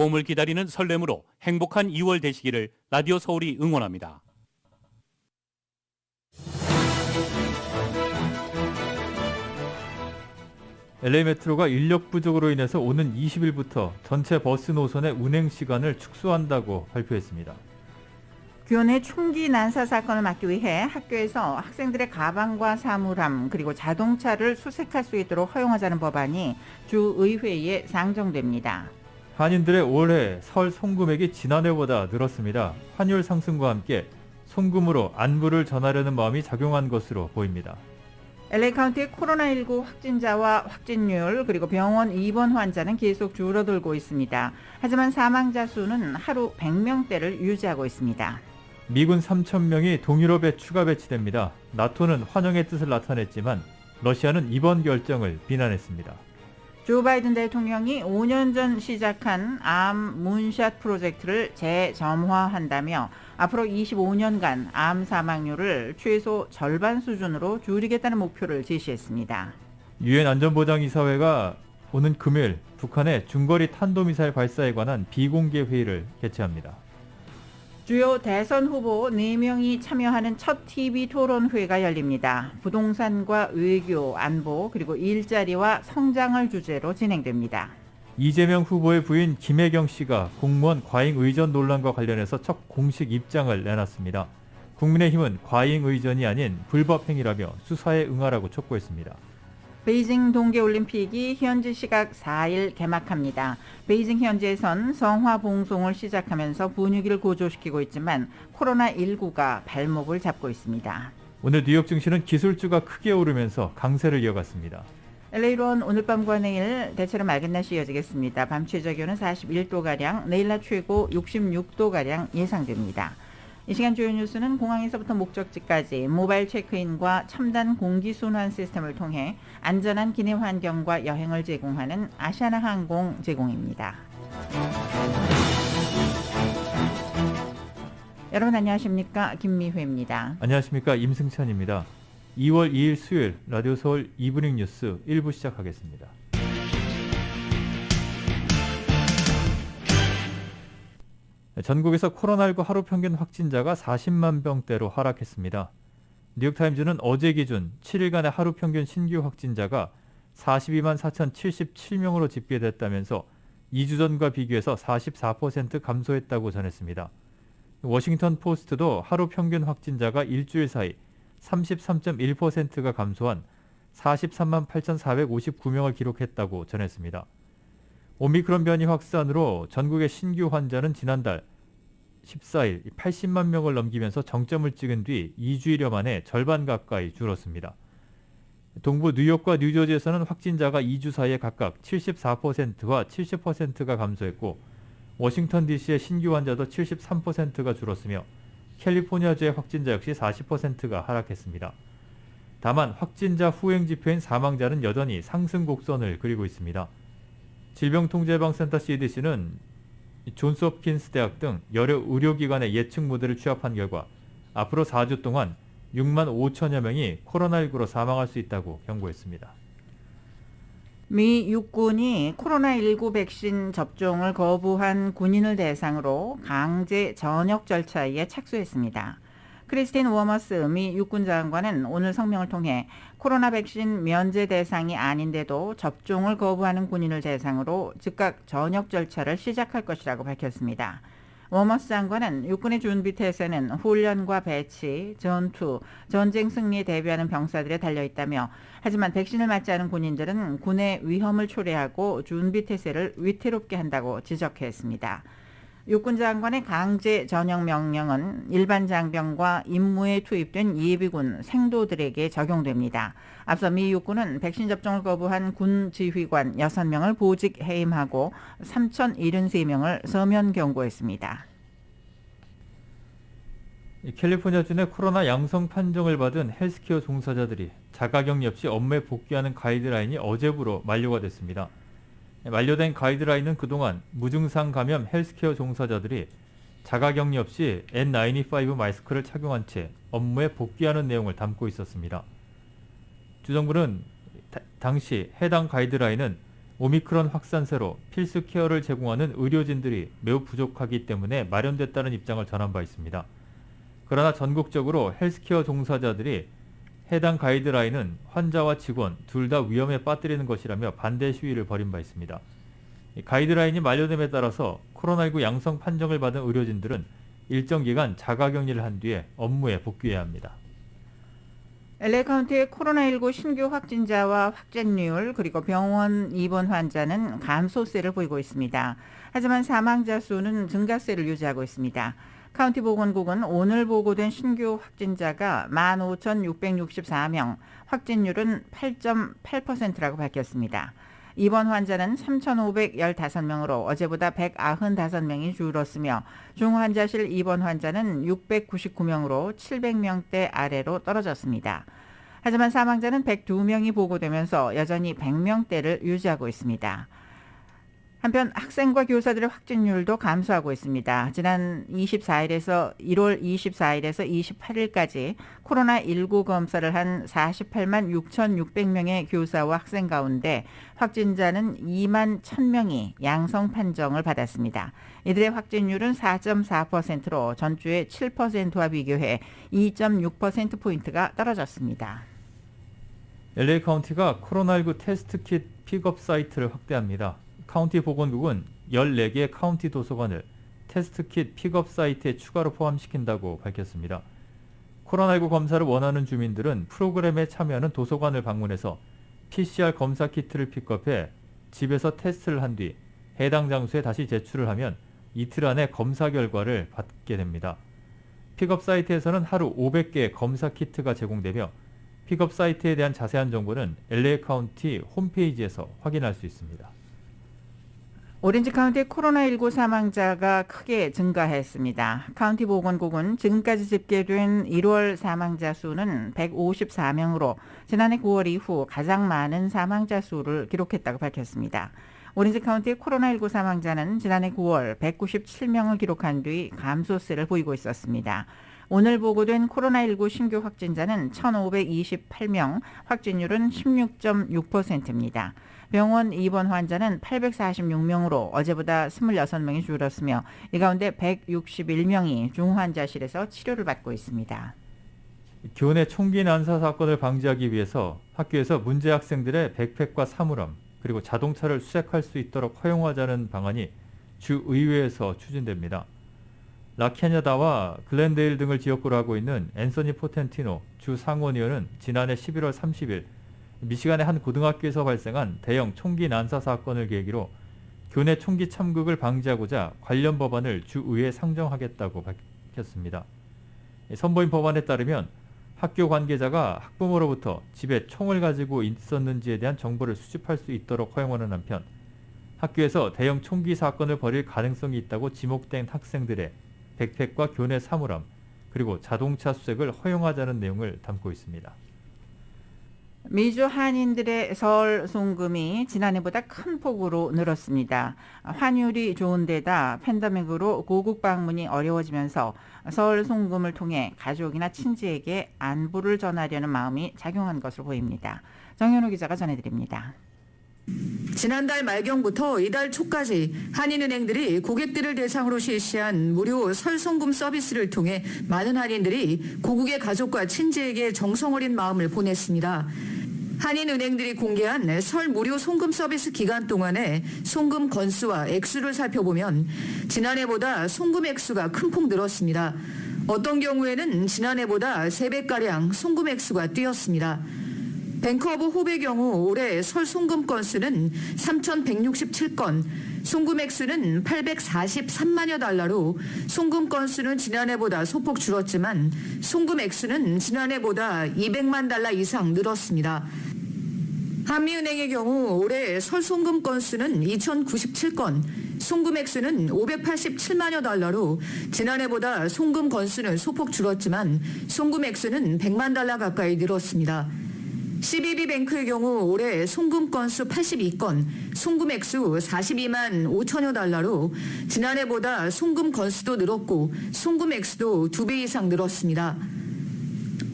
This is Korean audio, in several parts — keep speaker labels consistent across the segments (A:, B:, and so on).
A: 봄을 기다리는 설렘으로 행복한 2월 되시기를 라디오 서울이 응원합니다.
B: LA 메트로가 인력 부족으로 인해서 오는 20일부터 전체 버스 노선의 운행 시간을 축소한다고 발표했습니다.
C: 교내 총기 난사 사건을 막기 위해 학교에서 학생들의 가방과 사물함 그리고 자동차를 수색할 수 있도록 허용하자는 법안이 주의회에 상정됩니다.
B: 한인들의 올해 설 송금액이 지난해보다 늘었습니다. 환율 상승과 함께 송금으로 안부를 전하려는 마음이 작용한 것으로 보입니다.
C: LA 카운티의 코로나19 확진자와 확진율 그리고 병원 입원 환자는 계속 줄어들고 있습니다. 하지만 사망자 수는 하루 100명대를 유지하고 있습니다.
B: 미군 3,000명이 동유럽에 추가 배치됩니다. 나토는 환영의 뜻을 나타냈지만 러시아는 이번 결정을 비난했습니다.
C: 조 바이든 대통령이 5년 전 시작한 암 문샷 프로젝트를 재점화한다며 앞으로 25년간 암 사망률을 최소 절반 수준으로 줄이겠다는 목표를 제시했습니다.
B: 유엔 안전보장이사회가 오는 금요일 북한의 중거리 탄도미사일 발사에 관한 비공개 회의를 개최합니다.
C: 주요 대선 후보 4명이 참여하는 첫 TV 토론회가 열립니다. 부동산과 외교, 안보, 그리고 일자리와 성장을 주제로 진행됩니다.
B: 이재명 후보의 부인 김혜경 씨가 공무원 과잉 의전 논란과 관련해서 첫 공식 입장을 내놨습니다. 국민의힘은 과잉 의전이 아닌 불법 행위라며 수사에 응하라고 촉구했습니다.
C: 베이징 동계올림픽이 현지 시각 4일 개막합니다. 베이징 현지에선 성화봉송을 시작하면서 분위기를 고조시키고 있지만 코로나19가 발목을 잡고 있습니다.
B: 오늘 뉴욕 증시는 기술주가 크게 오르면서 강세를 이어갔습니다.
C: LA로는 오늘 밤과 내일 대체로 맑은 날씨 이어지겠습니다. 밤 최저 기온은 41도가량, 내일 낮 최고 66도가량 예상됩니다. 이 시간 주요 뉴스는 공항에서부터 목적지까지 모바일 체크인과 첨단 공기순환 시스템을 통해 안전한 기내 환경과 여행을 제공하는 아시아나 항공 제공입니다. 여러분 안녕하십니까? 김미회입니다.
B: 안녕하십니까? 임승찬입니다. 2월 2일 수요일 라디오 서울 이브닝 뉴스 1부 시작하겠습니다. 전국에서 코로나19 하루 평균 확진자가 40만 명대로 하락했습니다. 뉴욕타임즈는 어제 기준 7일간의 하루 평균 신규 확진자가 42만 4,077명으로 집계됐다면서 2주 전과 비교해서 44% 감소했다고 전했습니다. 워싱턴 포스트도 하루 평균 확진자가 일주일 사이 33.1%가 감소한 43만 8,459명을 기록했다고 전했습니다. 오미크론 변이 확산으로 전국의 신규 환자는 지난달 14일 80만 명을 넘기면서 정점을 찍은 뒤 2주일여 만에 절반 가까이 줄었습니다. 동부 뉴욕과 뉴저지에서는 확진자가 2주 사이에 각각 74%와 70%가 감소했고 워싱턴 DC의 신규 환자도 73%가 줄었으며 캘리포니아주의 확진자 역시 40%가 하락했습니다. 다만 확진자 후행 지표인 사망자는 여전히 상승 곡선을 그리고 있습니다. 질병통제예방센터 CDC는 존스홉킨스 대학 등 여러 의료기관의 예측 모델을 취합한 결과 앞으로 4주 동안 6만 5천여 명이 코로나19로 사망할 수 있다고 경고했습니다.
C: 미 육군이 코로나19 백신 접종을 거부한 군인을 대상으로 강제 전역 절차에 착수했습니다. 크리스틴 워머스 미 육군 장관은 오늘 성명을 통해 코로나 백신 면제 대상이 아닌데도 접종을 거부하는 군인을 대상으로 즉각 전역 절차를 시작할 것이라고 밝혔습니다. 워머스 장관은 육군의 준비 태세는 훈련과 배치, 전투, 전쟁 승리에 대비하는 병사들에 달려있다며 하지만 백신을 맞지 않은 군인들은 군의 위험을 초래하고 준비 태세를 위태롭게 한다고 지적했습니다. 육군 장관의 강제 전역 명령은 일반 장병과 임무에 투입된 예비군 생도들에게 적용됩니다. 앞서 미 육군은 백신 접종을 거부한 군 지휘관 6명을 보직 해임하고 3,073명을 서면 경고했습니다.
B: 캘리포니아주 내 코로나 양성 판정을 받은 헬스케어 종사자들이 자가격리 없이 업무에 복귀하는 가이드라인이 어제부로 만료가 됐습니다. 만료된 가이드라인은 그동안 무증상 감염 헬스케어 종사자들이 자가격리 없이 N95 마스크를 착용한 채 업무에 복귀하는 내용을 담고 있었습니다. 주정부는 당시 해당 가이드라인은 오미크론 확산세로 필수 케어를 제공하는 의료진들이 매우 부족하기 때문에 마련됐다는 입장을 전한 바 있습니다. 그러나 전국적으로 헬스케어 종사자들이 해당 가이드라인은 환자와 직원 둘 다 위험에 빠뜨리는 것이라며 반대 시위를 벌인 바 있습니다. 가이드라인이 만료됨에 따라서 코로나19 양성 판정을 받은 의료진들은 일정 기간 자가격리를 한 뒤에 업무에 복귀해야 합니다.
C: LA 카운티의 코로나19 신규 확진자와 확진율 그리고 병원 입원 환자는 감소세를 보이고 있습니다. 하지만 사망자 수는 증가세를 유지하고 있습니다. 카운티 보건국은 오늘 보고된 신규 확진자가 15,664명, 확진율은 8.8%라고 밝혔습니다. 입원 환자는 3,515명으로 어제보다 195명이 줄었으며 중환자실 입원 환자는 699명으로 700명대 아래로 떨어졌습니다. 하지만 사망자는 102명이 보고되면서 여전히 100명대를 유지하고 있습니다. 한편 학생과 교사들의 확진율도 감소하고 있습니다. 지난 1월 24일에서 28일까지 코로나19 검사를 한 48만 6,600명의 교사와 학생 가운데 확진자는 2만 1,000명이 양성 판정을 받았습니다. 이들의 확진율은 4.4%로 전주의 7%와 비교해 2.6%포인트가 떨어졌습니다.
B: LA 카운티가 코로나19 테스트 킷 픽업 사이트를 확대합니다. 카운티 보건국은 14개의 카운티 도서관을 테스트 킷 픽업 사이트에 추가로 포함시킨다고 밝혔습니다. 코로나19 검사를 원하는 주민들은 프로그램에 참여하는 도서관을 방문해서 PCR 검사 키트를 픽업해 집에서 테스트를 한 뒤 해당 장소에 다시 제출을 하면 이틀 안에 검사 결과를 받게 됩니다. 픽업 사이트에서는 하루 500개의 검사 키트가 제공되며 픽업 사이트에 대한 자세한 정보는 LA 카운티 홈페이지에서 확인할 수 있습니다.
C: 오렌지 카운티의 코로나19 사망자가 크게 증가했습니다. 카운티 보건국은 지금까지 집계된 1월 사망자 수는 154명으로 지난해 9월 이후 가장 많은 사망자 수를 기록했다고 밝혔습니다. 오렌지 카운티의 코로나19 사망자는 지난해 9월 197명을 기록한 뒤 감소세를 보이고 있었습니다. 오늘 보고된 코로나19 신규 확진자는 1,528명, 확진율은 16.6%입니다. 병원 입원 환자는 846명으로 어제보다 26명이 줄었으며 이 가운데 161명이 중환자실에서 치료를 받고 있습니다.
B: 교내 총기 난사 사건을 방지하기 위해서 학교에서 문제 학생들의 백팩과 사물함 그리고 자동차를 수색할 수 있도록 허용하자는 방안이 주의회에서 추진됩니다. 라케냐다와 글렌데일 등을 지역구로 하고 있는 앤서니 포텐티노 주 상원의원은 지난해 11월 30일 미시간의 한 고등학교에서 발생한 대형 총기 난사 사건을 계기로 교내 총기 참극을 방지하고자 관련 법안을 주의회에 상정하겠다고 밝혔습니다. 선보인 법안에 따르면 학교 관계자가 학부모로부터 집에 총을 가지고 있었는지에 대한 정보를 수집할 수 있도록 허용하는 한편 학교에서 대형 총기 사건을 벌일 가능성이 있다고 지목된 학생들의 백팩과 교내 사물함 그리고 자동차 수색을 허용하자는 내용을 담고 있습니다.
C: 미주 한인들의 설 송금이 지난해보다 큰 폭으로 늘었습니다. 환율이 좋은 데다 팬데믹으로 고국 방문이 어려워지면서 설 송금을 통해 가족이나 친지에게 안부를 전하려는 마음이 작용한 것으로 보입니다. 정현우 기자가 전해드립니다.
D: 지난달 말경부터 이달 초까지 한인은행들이 고객들을 대상으로 실시한 무료 설 송금 서비스를 통해 많은 한인들이 고국의 가족과 친지에게 정성 어린 마음을 보냈습니다. 한인은행들이 공개한 설 무료 송금 서비스 기간 동안의 송금 건수와 액수를 살펴보면 지난해보다 송금 액수가 큰 폭 늘었습니다. 어떤 경우에는 지난해보다 3배가량 송금 액수가 뛰었습니다. 뱅크 오브 홉의 경우 올해 설 송금 건수는 3,167건, 송금 액수는 843만여 달러로 송금 건수는 지난해보다 소폭 줄었지만 송금 액수는 지난해보다 200만 달러 이상 늘었습니다. 한미은행의 경우 올해 설 송금 건수는 2,097건, 송금 액수는 587만여 달러로 지난해보다 송금 건수는 소폭 줄었지만 송금 액수는 100만 달러 가까이 늘었습니다. CBB뱅크의 경우 올해 송금 건수 82건, 송금 액수 42만 5천여 달러로 지난해보다 송금 건수도 늘었고 송금 액수도 2배 이상 늘었습니다.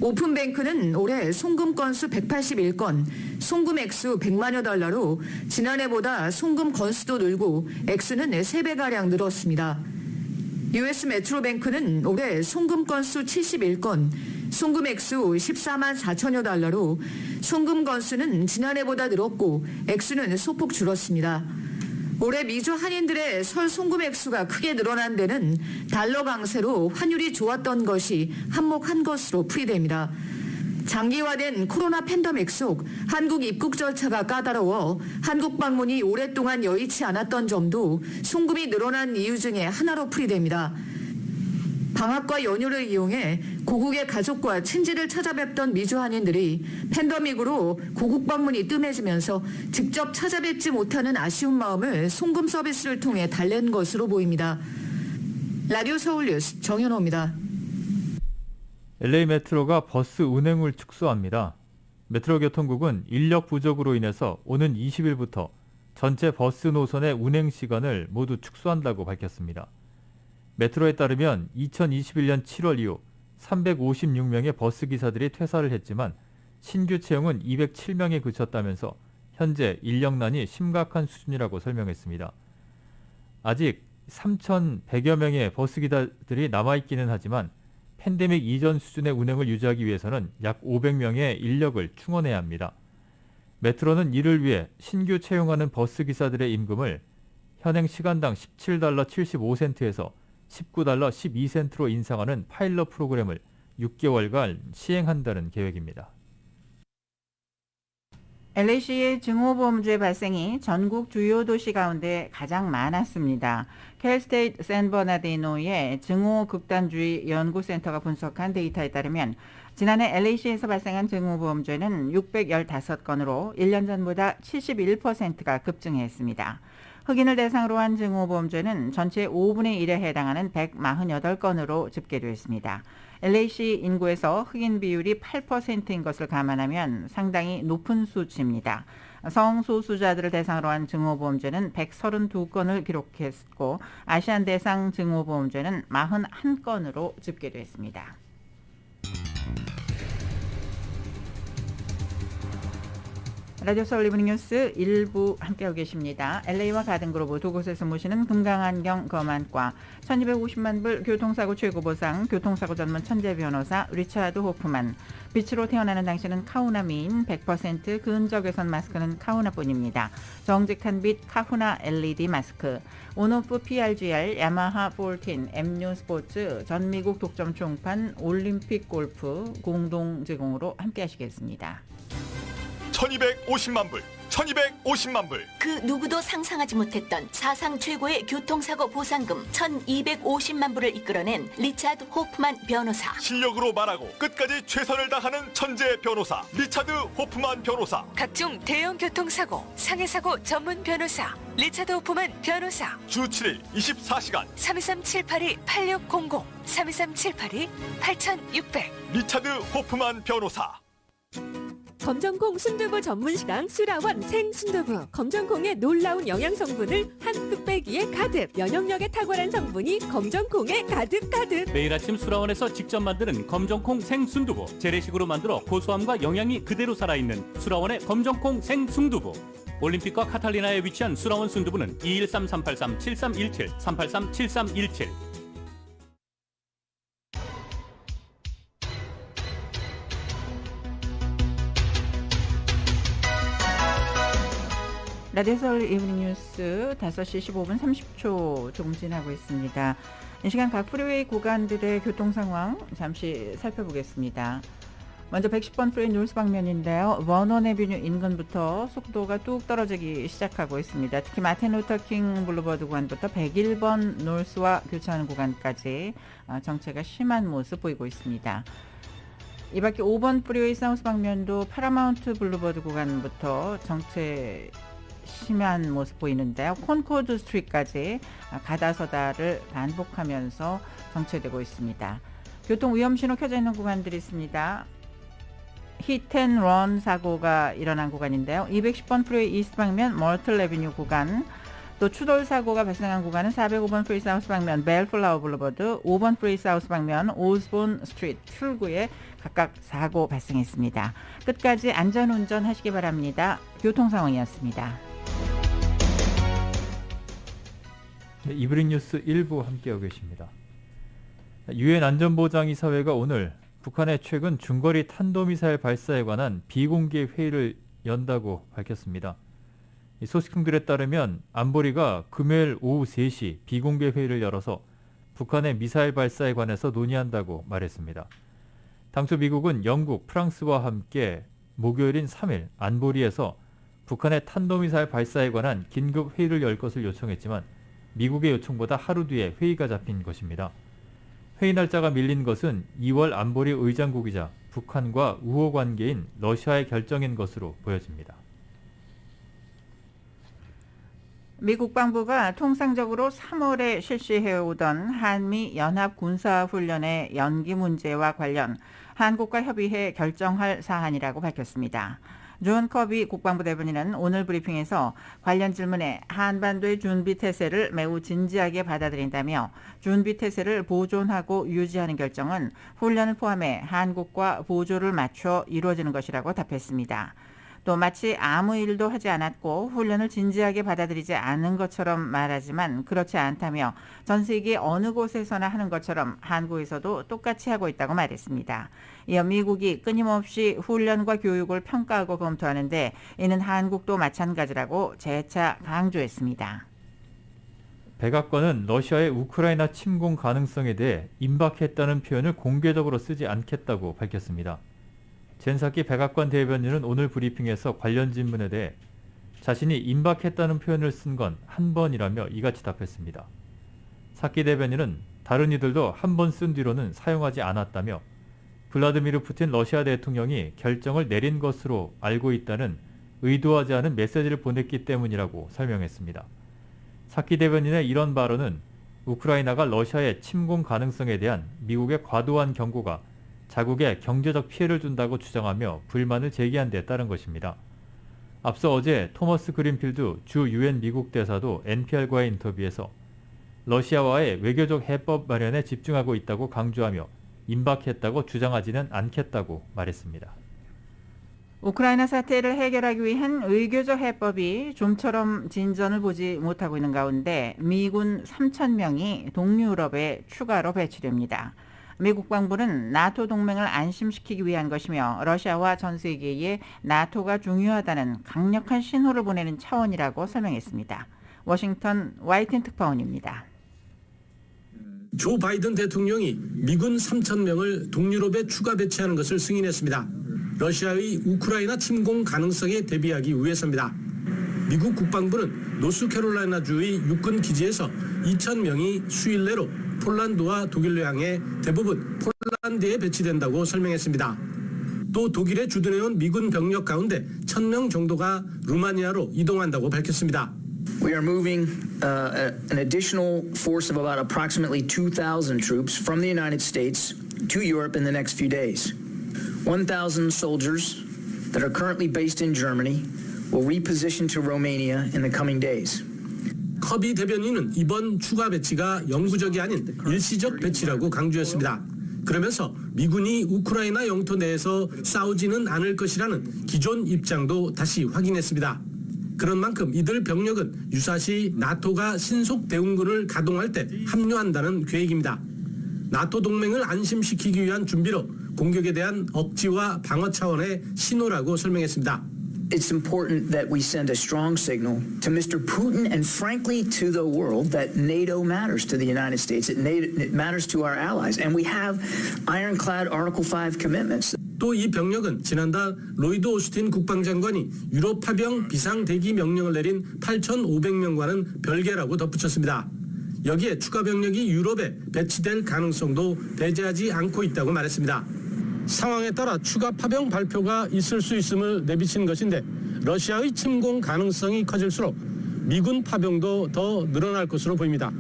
D: 오픈뱅크는 올해 송금 건수 181건, 송금 액수 100만여 달러로 지난해보다 송금 건수도 늘고 액수는 3배가량 늘었습니다. US 메트로뱅크는 올해 송금 건수 71건, 송금 액수 14만 4천여 달러로 송금 건수는 지난해보다 늘었고 액수는 소폭 줄었습니다. 올해 미주 한인들의 설 송금 액수가 크게 늘어난 데는 달러 강세로 환율이 좋았던 것이 한몫한 것으로 풀이됩니다. 장기화된 코로나 팬데믹 속 한국 입국 절차가 까다로워 한국 방문이 오랫동안 여의치 않았던 점도 송금이 늘어난 이유 중에 하나로 풀이됩니다. 방학과 연휴를 이용해 고국의 가족과 친지를 찾아뵙던 미주 한인들이 팬데믹으로 고국 방문이 뜸해지면서 직접 찾아뵙지 못하는 아쉬운 마음을 송금 서비스를 통해 달랜 것으로 보입니다. 라디오 서울 뉴스 정현호입니다.
B: LA 메트로가 버스 운행을 축소합니다. 메트로교통국은 인력 부족으로 인해서 오는 20일부터 전체 버스 노선의 운행 시간을 모두 축소한다고 밝혔습니다. 메트로에 따르면 2021년 7월 이후 356명의 버스 기사들이 퇴사를 했지만 신규 채용은 207명에 그쳤다면서 현재 인력난이 심각한 수준이라고 설명했습니다. 아직 3,100여 명의 버스 기사들이 남아있기는 하지만 팬데믹 이전 수준의 운행을 유지하기 위해서는 약 500명의 인력을 충원해야 합니다. 메트로는 이를 위해 신규 채용하는 버스 기사들의 임금을 현행 시간당 17달러 75센트에서 19달러 12센트로 인상하는 파일럿 프로그램을 6개월간 시행한다는 계획입니다.
C: LA시의 증오범죄 발생이 전국 주요 도시 가운데 가장 많았습니다. 캘스테이트 샌버나디노의 증오극단주의 연구센터가 분석한 데이터에 따르면 지난해 LA시에서 발생한 증오범죄는 615건으로 1년 전보다 71%가 급증했습니다. 흑인을 대상으로 한 증오범죄는 전체 5분의 1에 해당하는 148건으로 집계됐습니다. LA시 인구에서 흑인 비율이 8%인 것을 감안하면 상당히 높은 수치입니다. 성소수자들을 대상으로 한 증오범죄는 132건을 기록했고 아시안 대상 증오범죄는 41건으로 집계됐습니다. 라디오 서울 이브닝 뉴스 1부 함께하고 계십니다. LA와 가든그로브 두 곳에서 모시는 금강안경 검안과 1250만 불 교통사고 최고보상 교통사고 전문 천재 변호사 리차드 호프만, 빛으로 태어나는 당신은 카후나 미인 100% 근적외선 마스크는 카후나뿐입니다. 정직한 빛 카후나 LED 마스크, 온오프 PRGR, 야마하 14, M뉴 스포츠, 전미국 독점 총판, 올림픽 골프 공동 제공으로 함께하시겠습니다.
E: 1250만 불, 1250만 불.
F: 그 누구도 상상하지 못했던 사상 최고의 교통사고 보상금 1250만 불을 이끌어낸 리차드 호프만 변호사.
E: 실력으로 말하고 끝까지 최선을 다하는 천재 변호사 리차드 호프만 변호사.
G: 각종 대형 교통사고, 상해사고 전문 변호사 리차드 호프만 변호사.
E: 주 7일 24시간
G: 323-782-8600, 323-782-8600.
E: 리차드 호프만 변호사.
H: 검정콩 순두부 전문시장 수라원 생순두부. 검정콩의 놀라운 영양 성분을 한 뚝배기에 가득. 면역력에 탁월한 성분이 검정콩에 가득가득.
A: 매일 아침 수라원에서 직접 만드는 검정콩 생순두부. 재래식으로 만들어 고소함과 영양이 그대로 살아있는 수라원의 검정콩 생순두부. 올림픽과 카탈리나에 위치한 수라원 순두부는 213-383-7317, 383-7317.
C: 라디오 서울 이브닝 뉴스 5시 15분 30초 조금 지나고 있습니다. 이 시간 각 프리웨이 구간들의 교통 상황 잠시 살펴보겠습니다. 먼저 110번 프리웨이 노스 방면인데요. 원원 애비뉴 인근부터 속도가 뚝 떨어지기 시작하고 있습니다. 특히 마틴 루터 킹 블루버드 구간부터 101번 노스와 교차하는 구간까지 정체가 심한 모습 보이고 있습니다. 이 밖에 5번 프리웨이 사우스 방면도 파라마운트 블루버드 구간부터 정체 심한 모습 보이는데요. 콘코드 스트리트까지 가다서다를 반복하면서 정체되고 있습니다. 교통 위험 신호 켜져 있는 구간들이 있습니다. 히트앤런 사고가 일어난 구간인데요. 210번 프리웨이 이스트 방면 멀틀 애비뉴 구간, 또 추돌 사고가 발생한 구간은 405번 프리사우스 방면 벨플라워 블루버드, 5번 프리사우스 방면 오스본 스트리트 출구에 각각 사고 발생했습니다. 끝까지 안전운전 하시기 바랍니다. 교통 상황이었습니다.
B: 네, 이브닝 뉴스 1부 함께하고 계십니다. 유엔 안전보장이사회가 오늘 북한의 최근 중거리 탄도미사일 발사에 관한 비공개 회의를 연다고 밝혔습니다. 이 소식통들에 따르면 안보리가 금요일 오후 3시 비공개 회의를 열어서 북한의 미사일 발사에 관해서 논의한다고 말했습니다. 당초 미국은 영국, 프랑스와 함께 목요일인 3일 안보리에서 북한의 탄도미사일 발사에 관한 긴급 회의를 열 것을 요청했지만 미국의 요청보다 하루 뒤에 회의가 잡힌 것입니다. 회의 날짜가 밀린 것은 2월 안보리 의장국이자 북한과 우호 관계인 러시아의 결정인 것으로 보여집니다.
C: 미 국방부가 통상적으로 3월에 실시해오던 한미 연합 군사훈련의 연기 문제와 관련 한국과 협의해 결정할 사안이라고 밝혔습니다. 존 커비 국방부 대변인은 오늘 브리핑에서 관련 질문에 한반도의 준비태세를 매우 진지하게 받아들인다며 준비태세를 보존하고 유지하는 결정은 훈련을 포함해 한국과 보조를 맞춰 이루어지는 것이라고 답했습니다. 또 마치 아무 일도 하지 않았고 훈련을 진지하게 받아들이지 않은 것처럼 말하지만 그렇지 않다며 전 세계 어느 곳에서나 하는 것처럼 한국에서도 똑같이 하고 있다고 말했습니다. 이어 미국이 끊임없이 훈련과 교육을 평가하고 검토하는데 이는 한국도 마찬가지라고 재차 강조했습니다.
B: 백악관은 러시아의 우크라이나 침공 가능성에 대해 임박했다는 표현을 공개적으로 쓰지 않겠다고 밝혔습니다. 젠사키 백악관 대변인은 오늘 브리핑에서 관련 질문에 대해 자신이 임박했다는 표현을 쓴 건 한 번이라며 이같이 답했습니다. 사키 대변인은 다른 이들도 한 번 쓴 뒤로는 사용하지 않았다며 블라드미르 푸틴 러시아 대통령이 결정을 내린 것으로 알고 있다는 의도하지 않은 메시지를 보냈기 때문이라고 설명했습니다. 사키 대변인의 이런 발언은 우크라이나가 러시아의 침공 가능성에 대한 미국의 과도한 경고가 자국에 경제적 피해를 준다고 주장하며 불만을 제기한 데 따른 것입니다. 앞서 어제 토머스 그린필드 주 유엔 미국 대사도 NPR과의 인터뷰에서 러시아와의 외교적 해법 마련에 집중하고 있다고 강조하며 임박했다고 주장하지는 않겠다고 말했습니다.
C: 우크라이나 사태를 해결하기 위한 외교적 해법이 좀처럼 진전을 보지 못하고 있는 가운데 미군 3,000명이 동유럽에 추가로 배치됩니다. 미 국방부는 나토 동맹을 안심시키기 위한 것이며 러시아와 전 세계에 나토가 중요하다는 강력한 신호를 보내는 차원이라고 설명했습니다. 워싱턴 와이튼 특파원입니다.
I: 조 바이든 대통령이 미군 3,000명을 동유럽에 추가 배치하는 것을 승인했습니다. 러시아의 우크라이나 침공 가능성에 대비하기 위해서입니다. 미국 국방부는 노스캐롤라이나주의 육군 기지에서 2,000명이 수일 내로 폴란드와 독일로 향해 대부분 폴란드에 배치된다고 설명했습니다. 또 독일에 주둔해온 미군 병력 가운데 1,000명 정도가 루마니아로 이동한다고 밝혔습니다.
J: We are moving an additional force of about approximately 2,000 troops from the United States to Europe in the next few days. 1,000 soldiers that are currently based in Germany will reposition to Romania in the coming days.
I: 커비 대변인은 이번 추가 배치가 영구적이 아닌 일시적 배치라고 강조했습니다. 그러면서 미군이 우크라이나 영토 내에서 싸우지는 않을 것이라는 기존 입장도 다시 확인했습니다. 그런 만큼 이들 병력은 유사시 나토가 신속 대응군을 가동할 때 합류한다는 계획입니다. 나토 동맹을 안심시키기 위한 준비로 공격에 대한 억지와 방어 차원의 신호라고 설명했습니다.
J: It's important that we send a strong signal to Mr. Putin and frankly to the world that NATO matters to the United States. It matters to our allies. And we have ironclad Article 5 commitments.
I: 또 이 병력은 지난달 로이드 오스틴 국방장관이 유럽 파병 비상대기 명령을 내린 8,500명과는 별개라고 덧붙였습니다. 여기에 추가 병력이 유럽에 배치될 가능성도 배제하지 않고 있다고 말했습니다. 상황에 따라 추가 파병 발표가 있을 수 있음을 내비친 것인데 러시아의 침공 가능성이 커질수록 미군 파병도 더 늘어날 것으로 보입니다.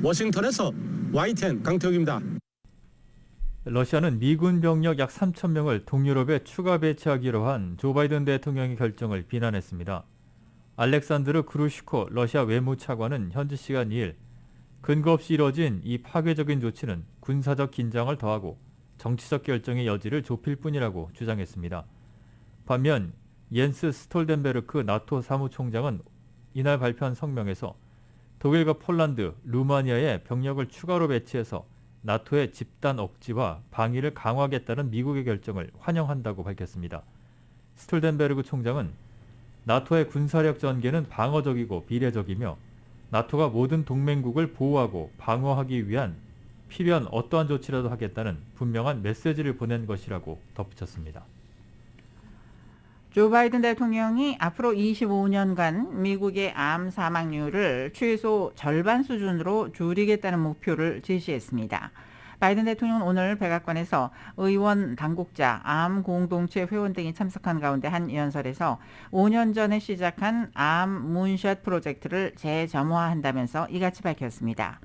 I: 워싱턴에서 YTN 강태욱입니다.
B: 러시아는 미군 병력 약 3,000명을 동유럽에 추가 배치하기로 한 조 바이든 대통령의 결정을 비난했습니다. 알렉산드르 그루시코 러시아 외무차관은 현지 시간 2일 근거 없이 이뤄진 이 파괴적인 조치는 군사적 긴장을 더하고 정치적 결정의 여지를 좁힐 뿐이라고 주장했습니다. 반면 옌스 스톨텐베르크 나토 사무총장은 이날 발표한 성명에서 독일과 폴란드, 루마니아에 병력을 추가로 배치해서 나토의 집단 억지와 방위를 강화하겠다는 미국의 결정을 환영한다고 밝혔습니다. 스톨텐베르크 총장은 나토의 군사력 전개는 방어적이고 비례적이며 나토가 모든 동맹국을 보호하고 방어하기 위한 필요한 어떠한 조치라도 하겠다는 분명한 메시지를 보낸 것이라고 덧붙였습니다.
C: 조 바이든 대통령이 앞으로 25년간 미국의 암 사망률을 최소 절반 수준으로 줄이겠다는 목표를 제시했습니다. 바이든 대통령은 오늘 백악관에서 의원, 당국자, 암 공동체 회원 등이 참석한 가운데 한 연설에서 5년 전에 시작한 암 문샷 프로젝트를 재점화한다면서 이같이 밝혔습니다.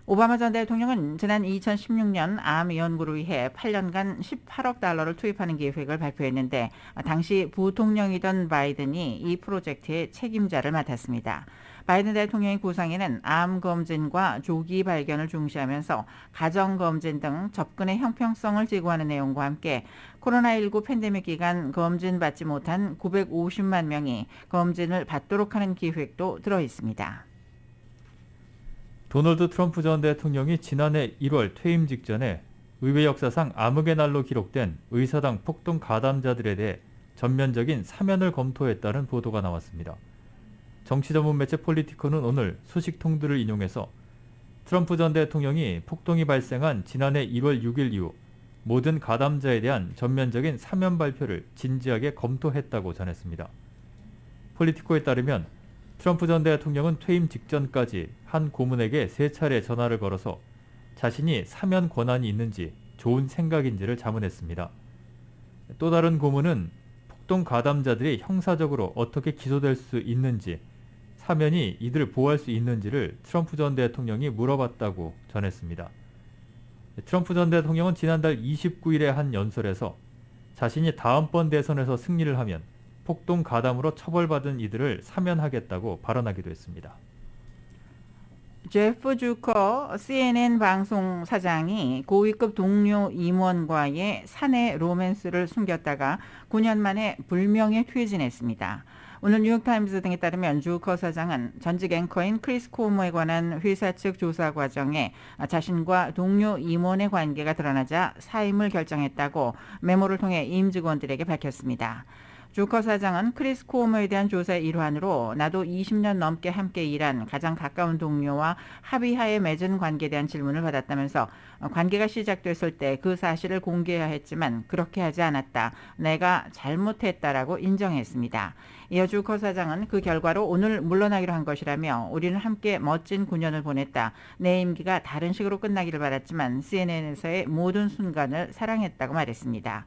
C: 오바마 전 대통령은 지난 2016년 암 연구를 위해 8년간 18억 달러를 투입하는 계획을 발표했는데 당시 부통령이던 바이든이 이 프로젝트의 책임자를 맡았습니다. 바이든 대통령의 구상에는 암 검진과 조기 발견을 중시하면서 가정 검진 등 접근의 형평성을 제고하는 내용과 함께 코로나19 팬데믹 기간 검진받지 못한 950만 명이 검진을 받도록 하는 계획도 들어 있습니다.
B: 도널드 트럼프 전 대통령이 지난해 1월 퇴임 직전에 의회 역사상 암흑의 날로 기록된 의사당 폭동 가담자들에 대해 전면적인 사면을 검토했다는 보도가 나왔습니다. 정치 전문 매체 폴리티코는 오늘 소식통들을 인용해서 트럼프 전 대통령이 폭동이 발생한 지난해 1월 6일 이후 모든 가담자에 대한 전면적인 사면 발표를 진지하게 검토했다고 전했습니다. 폴리티코에 따르면 트럼프 전 대통령은 퇴임 직전까지 한 고문에게 3차례 전화를 걸어서 자신이 사면 권한이 있는지 좋은 생각인지를 자문했습니다. 또 다른 고문은 폭동 가담자들이 형사적으로 어떻게 기소될 수 있는지, 사면이 이들을 보호할 수 있는지를 트럼프 전 대통령이 물어봤다고 전했습니다. 트럼프 전 대통령은 지난달 29일에 한 연설에서 자신이 다음번 대선에서 승리를 하면 폭동 가담으로 처벌받은 이들을 사면하겠다고 발언하기도 했습니다.
C: 제프 주커 CNN 방송 사장이 고위급 동료 임원과의 사내 로맨스를 숨겼다가 9년 만에 불명예 퇴진했습니다. 오늘 뉴욕타임스 등에 따르면 주커 사장은 전직 앵커인 크리스 코모에 관한 회사 측 조사 과정에 자신과 동료 임원의 관계가 드러나자 사임을 결정했다고 메모를 통해 임직원들에게 밝혔습니다. 주커 사장은 크리스 코모에 대한 조사의 일환으로 나도 20년 넘게 함께 일한 가장 가까운 동료와 합의하에 맺은 관계에 대한 질문을 받았다면서 관계가 시작됐을 때 그 사실을 공개해야 했지만 그렇게 하지 않았다. 내가 잘못했다라고 인정했습니다. 이어 주커 사장은 그 결과로 오늘 물러나기로 한 것이라며 우리는 함께 멋진 9년을 보냈다. 내 임기가 다른 식으로 끝나기를 바랐지만 CNN에서의 모든 순간을 사랑했다고 말했습니다.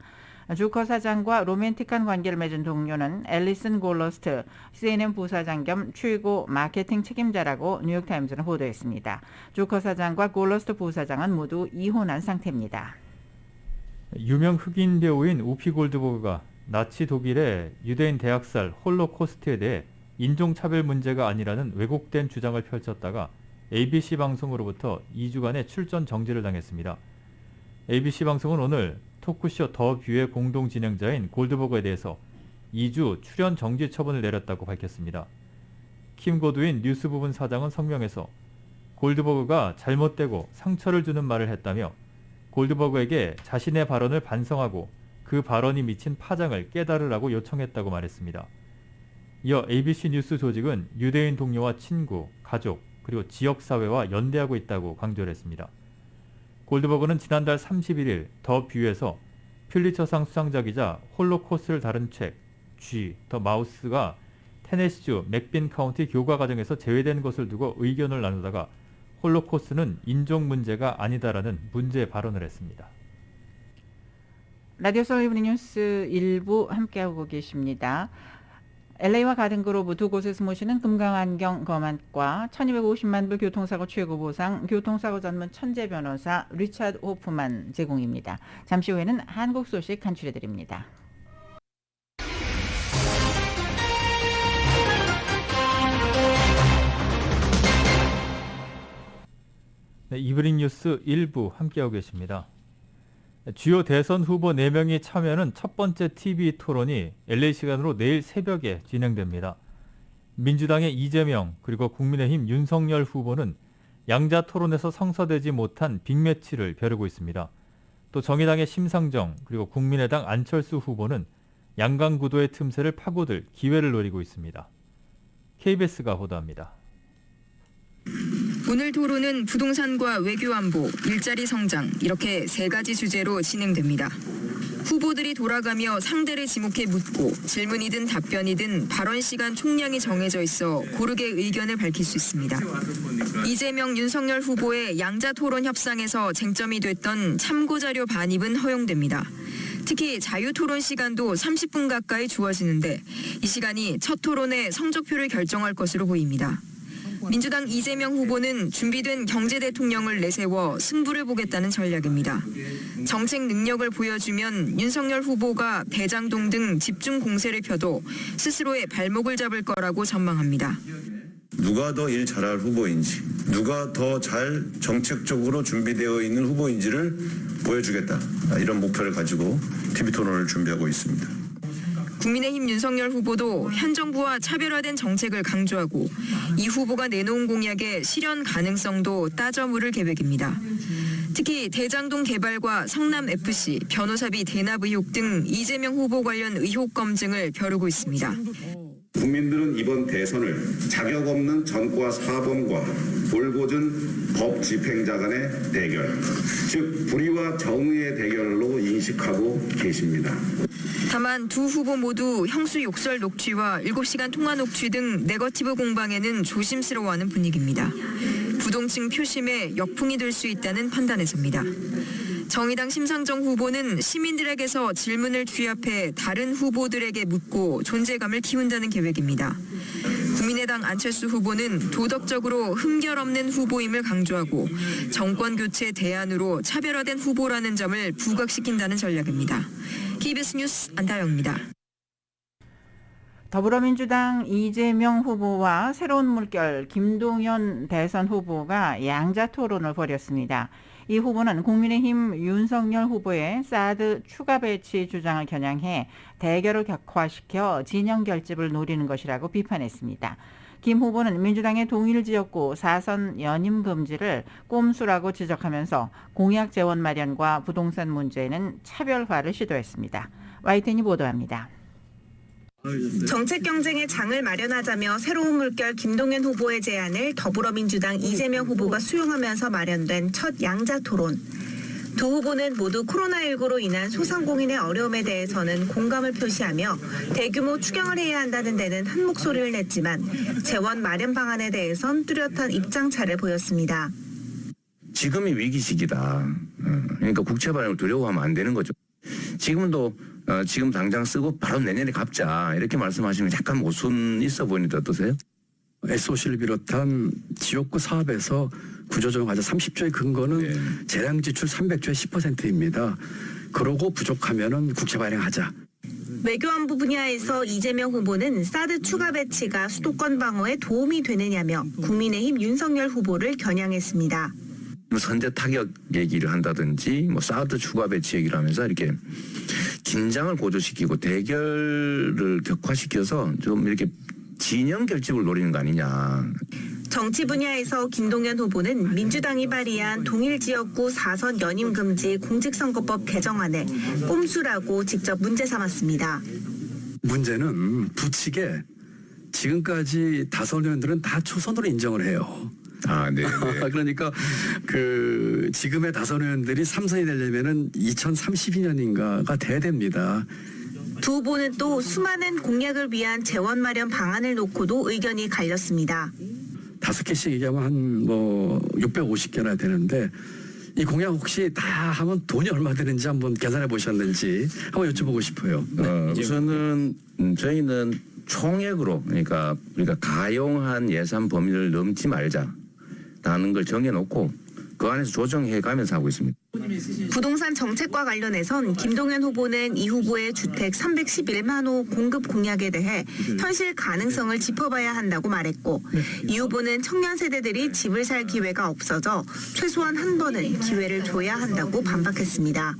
C: 주커 사장과 로맨틱한 관계를 맺은 동료는 앨리슨 골러스트, CNN 부사장 겸 최고 마케팅 책임자라고 뉴욕타임즈는 보도했습니다. 주커 사장과 골러스트 부사장은 모두 이혼한 상태입니다.
B: 유명 흑인 배우인 우피 골드버그가 나치 독일의 유대인 대학살 홀로코스트에 대해 인종차별 문제가 아니라는 왜곡된 주장을 펼쳤다가 ABC 방송으로부터 2주간의 출전 정지를 당했습니다. ABC 방송은 오늘 토크쇼 더 뷰의 공동 진행자인 골드버그에 대해서 2주 출연 정지 처분을 내렸다고 밝혔습니다. 킴 고드윈 뉴스 부분 사장은 성명에서 골드버그가 잘못되고 상처를 주는 말을 했다며 골드버그에게 자신의 발언을 반성하고 그 발언이 미친 파장을 깨달으라고 요청했다고 말했습니다. 이어 ABC 뉴스 조직은 유대인 동료와 친구, 가족, 그리고 지역사회와 연대하고 있다고 강조를 했습니다. 골드버그는 지난달 31일 더 뷰에서 퓰리처상 수상작이자 홀로코스트를 다룬 책 G, 더 마우스가 테네시주 맥빈 카운티 교과 과정에서 제외된 것을 두고 의견을 나누다가 홀로코스트는 인종 문제가 아니다라는 문제 발언을 했습니다.
C: 라디오 솔 이브닝 뉴스 1부 함께하고 계십니다. LA와 가든그로브 두 곳에서 모시는 금강안경 검안과 1250만 불 교통사고 최고보상 교통사고 전문 천재 변호사 리차드 호프만 제공입니다. 잠시 후에는 한국 소식 간추려드립니다.
B: 네, 이브닝 뉴스 1부 함께하고 계십니다. 주요 대선 후보 4명이 참여하는 첫 번째 TV 토론이 LA 시간으로 내일 새벽에 진행됩니다. 민주당의 이재명 그리고 국민의힘 윤석열 후보는 양자 토론에서 성사되지 못한 빅매치를 벼르고 있습니다. 또 정의당의 심상정 그리고 국민의당 안철수 후보는 양강 구도의 틈새를 파고들 기회를 노리고 있습니다. KBS가 보도합니다.
K: 오늘 토론은 부동산과 외교안보, 일자리 성장 이렇게 3가지 주제로 진행됩니다. 후보들이 돌아가며 상대를 지목해 묻고 질문이든 답변이든 발언 시간 총량이 정해져 있어 고르게 의견을 밝힐 수 있습니다. 이재명, 윤석열 후보의 양자 토론 협상에서 쟁점이 됐던 참고자료 반입은 허용됩니다. 특히 자유토론 시간도 30분 가까이 주어지는데 이 시간이 첫 토론의 성적표를 결정할 것으로 보입니다. 민주당 이재명 후보는 준비된 경제 대통령을 내세워 승부를 보겠다는 전략입니다. 정책 능력을 보여주면 윤석열 후보가 대장동 등 집중 공세를 펴도 스스로의 발목을 잡을 거라고 전망합니다.
L: 누가 더 일 잘할 후보인지, 누가 더 잘 정책적으로 준비되어 있는 후보인지를 보여주겠다. 이런 목표를 가지고 TV 토론을 준비하고 있습니다.
K: 국민의힘 윤석열 후보도 현 정부와 차별화된 정책을 강조하고 이 후보가 내놓은 공약의 실현 가능성도 따져 물을 계획입니다. 특히 대장동 개발과 성남FC, 변호사비 대납 의혹 등 이재명 후보 관련 의혹 검증을 벼르고 있습니다.
M: 국민들은 이번 대선을 자격 없는 전과 사범과 볼고든 법 집행자 간의 대결, 즉 불의와 정의의 대결로 인식하고 계십니다.
K: 다만 두 후보 모두 형수 욕설 녹취와 7시간 통화 녹취 등 네거티브 공방에는 조심스러워하는 분위기입니다. 부동층 표심에 역풍이 될 수 있다는 판단에서입니다. 정의당 심상정 후보는 시민들에게서 질문을 취합해 다른 후보들에게 묻고 존재감을 키운다는 계획입니다. 국민의당 안철수 후보는 도덕적으로 흠결 없는 후보임을 강조하고 정권 교체 대안으로 차별화된 후보라는 점을 부각시킨다는 전략입니다. KBS 뉴스 안다영입니다.
C: 더불어민주당 이재명 후보와 새로운 물결 김동연 대선 후보가 양자 토론을 벌였습니다. 이 후보는 국민의힘 윤석열 후보의 사드 추가 배치 주장을 겨냥해 대결을 격화시켜 진영 결집을 노리는 것이라고 비판했습니다. 김 후보는 민주당의 동일 지역구 4선 연임 금지를 꼼수라고 지적하면서 공약 재원 마련과 부동산 문제에는 차별화를 시도했습니다. YTN이 보도합니다.
N: 정책 경쟁의 장을 마련하자며 새로운 물결 김동연 후보의 제안을 더불어민주당 이재명 후보가 수용하면서 마련된 첫 양자 토론. 두 후보는 모두 코로나19로 인한 소상공인의 어려움에 대해서는 공감을 표시하며 대규모 추경을 해야 한다는 데는 한 목소리를 냈지만 재원 마련 방안에 대해선 뚜렷한 입장차를 보였습니다.
O: 지금이 위기 시기다. 그러니까 국채 발행을 두려워하면 안 되는 거죠. 지금도 지금 당장 쓰고 바로 내년에 갚자 이렇게 말씀하시면 약간 모순 있어 보이는데 어떠세요?
I: SOC를 비롯한 지역구 사업에서 구조조정하자 30조의 근거는 재량 지출 300조의 10%입니다. 그러고 부족하면은 국채 발행하자.
N: 외교안보 분야에서 이재명 후보는 사드 추가 배치가 수도권 방어에 도움이 되느냐며 국민의힘 윤석열 후보를 겨냥했습니다.
O: 선제 타격 얘기를 한다든지 뭐 사드 추가 배치 얘기를 하면서 이렇게 긴장을 고조시키고 대결을 격화시켜서 좀 이렇게 진영 결집을 노리는 거 아니냐.
N: 정치 분야에서 김동연 후보는 민주당이 발의한 동일 지역구 4선 연임 금지 공직선거법 개정안을 꼼수라고 직접 문제 삼았습니다.
I: 문제는 부칙에 지금까지 다선 의원들은 다 초선으로 인정을 해요.
O: 네.
I: 그러니까 그 지금의 다선 의원들이 3선이 되려면은 2032년인가가 돼야 됩니다.
N: 두 후보는 또 수많은 공약을 위한 재원 마련 방안을 놓고도 의견이 갈렸습니다.
I: 5개씩 얘기하면 한 뭐 650개나 되는데 이 공약 혹시 다 하면 돈이 얼마 되는지 한번 계산해 보셨는지 한번 여쭤보고 싶어요.
O: 우선은 저희는 총액으로 그러니까 우리가 가용한 예산 범위를 넘지 말자라는 걸 정해놓고 그 안에서 조정해 가면서 하고 있습니다.
N: 부동산 정책과 관련해선 김동연 후보는 이 후보의 주택 311만 호 공급 공약에 대해 현실 가능성을 짚어봐야 한다고 말했고, 이 후보는 청년 세대들이 집을 살 기회가 없어져 최소한 한 번은 기회를 줘야 한다고 반박했습니다.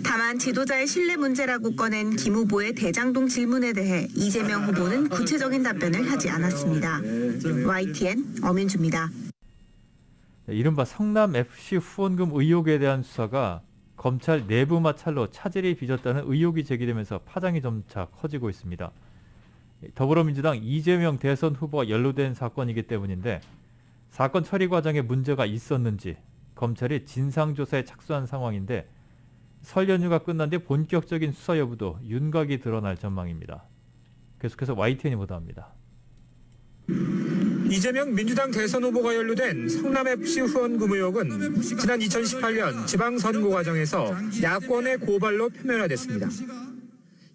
N: 다만 지도자의 신뢰 문제라고 꺼낸 김 후보의 대장동 질문에 대해 이재명 후보는 구체적인 답변을 하지 않았습니다. YTN 엄윤주입니다.
B: 이른바 성남FC 후원금 의혹에 대한 수사가 검찰 내부 마찰로 차질이 빚었다는 의혹이 제기되면서 파장이 점차 커지고 있습니다. 더불어민주당 이재명 대선 후보가 연루된 사건이기 때문인데 사건 처리 과정에 문제가 있었는지 검찰이 진상조사에 착수한 상황인데 설 연휴가 끝난 뒤 본격적인 수사 여부도 윤곽이 드러날 전망입니다. 계속해서 YTN이 보도합니다.
P: 이재명 민주당 대선 후보가 연루된 성남FC 후원금 의혹은 지난 2018년 지방선거 과정에서 야권의 고발로 표면화됐습니다.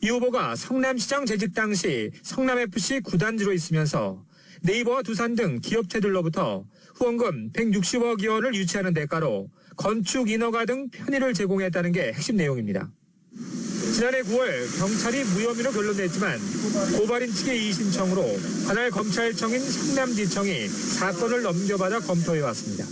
P: 이 후보가 성남시장 재직 당시 성남FC 구단주로 있으면서 네이버와 두산 등 기업체들로부터 후원금 160억 원을 유치하는 대가로 건축 인허가 등 편의를 제공했다는 게 핵심 내용입니다. 지난해 9월 경찰이 무혐의로 결론냈지만 고발인 측의 2심청으로 관할 검찰청인 성남지청이 사건을 넘겨받아 검토해왔습니다.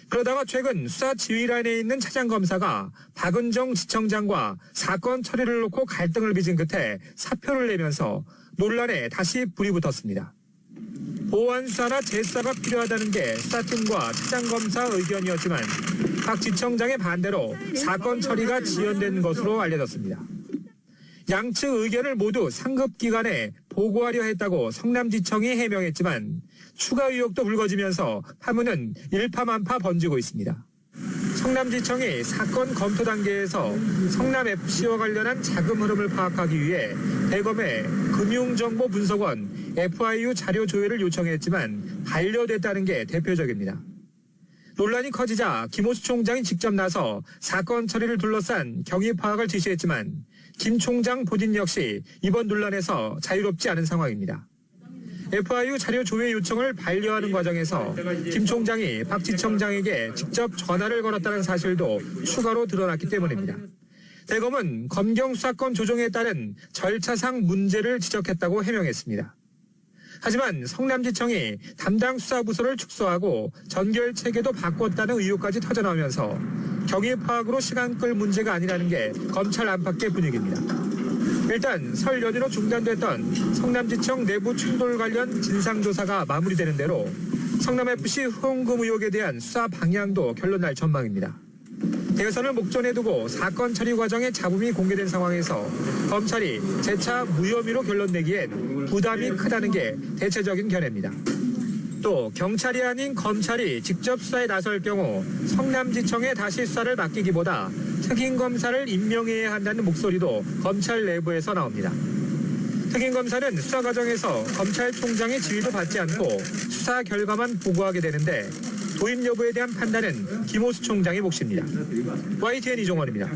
P: 그러다가 최근 수사 지휘라인에 있는 차장검사가 박은정 지청장과 사건 처리를 놓고 갈등을 빚은 끝에 사표를 내면서 논란에 다시 불이 붙었습니다. 보완 수사나 재수사가 필요하다는 게 수사팀과 차장검사 의견이었지만 박 지청장의 반대로 사건 처리가 지연된 것으로 알려졌습니다. 양측 의견을 모두 상급기관에 보고하려 했다고 성남지청이 해명했지만 추가 의혹도 불거지면서 파문은 일파만파 번지고 있습니다. 성남지청이 사건 검토 단계에서 성남FC와 관련한 자금 흐름을 파악하기 위해 대검에 금융정보분석원 FIU 자료 조회를 요청했지만 반려됐다는 게 대표적입니다. 논란이 커지자 김호수 총장이 직접 나서 사건 처리를 둘러싼 경위 파악을 지시했지만 김 총장 본인 역시 이번 논란에서 자유롭지 않은 상황입니다. FIU 자료 조회 요청을 반려하는 과정에서 김 총장이 박 지청장에게 직접 전화를 걸었다는 사실도 추가로 드러났기 때문입니다. 대검은 검경 수사권 조정에 따른 절차상 문제를 지적했다고 해명했습니다. 하지만 성남지청이 담당 수사부서를 축소하고 전결체계도 바꿨다는 의혹까지 터져나오면서 경위 파악으로 시간 끌 문제가 아니라는 게 검찰 안팎의 분위기입니다. 일단 설 연휴로 중단됐던 성남지청 내부 충돌 관련 진상조사가 마무리되는 대로 성남FC 후원금 의혹에 대한 수사 방향도 결론날 전망입니다. 대선을 목전에 두고 사건 처리 과정의 잡음이 공개된 상황에서 검찰이 재차 무혐의로 결론 내기엔 부담이 크다는 게 대체적인 견해입니다. 또 경찰이 아닌 검찰이 직접 수사에 나설 경우 성남지청에 다시 수사를 맡기기보다 특임검사를 임명해야 한다는 목소리도 검찰 내부에서 나옵니다. 특임검사는 수사 과정에서 검찰총장의 지휘도 받지 않고 수사 결과만 보고하게 되는데 도입 여부에 대한 판단은 김호수 총장의 몫입니다. YTN 이종원입니다.